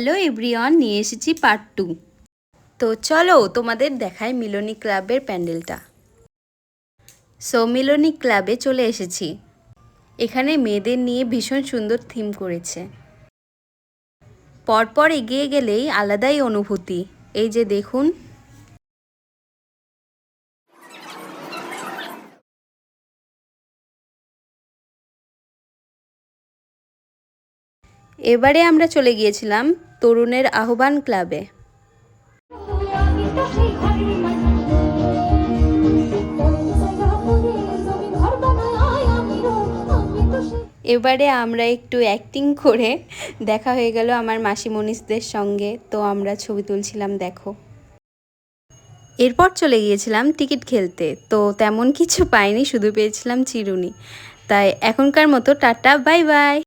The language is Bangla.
হ্যালো এভরিওয়ান, নিয়ে এসেছি পার্ট 2। তো চলো তোমাদের দেখাই মিলনী ক্লাবের প্যান্ডেলটা। সো মিলনী ক্লাবে চলে এসেছি। এখানে মেয়েদের নিয়ে ভীষণ সুন্দর থিম করেছে। পরপর এগিয়ে গেলেই আলাদাই অনুভূতি। এই যে দেখুন, এবারে আমরা চলে গিয়েছিলাম তরুণের আহ্বান ক্লাবে। এবারে আমরা একটু অ্যাক্টিং করে দেখা হয়ে গেল আমার মাসিমণিসদের সঙ্গে। তো আমরা ছবি তুলছিলাম, দেখো। এরপর চলে গিয়েছিলাম টিকিট খেলতে। তো তেমন কিছু পাইনি, শুধু পেয়েছিলাম চিরুনি। তাই এখনকার মতো টাটা, বাই বাই।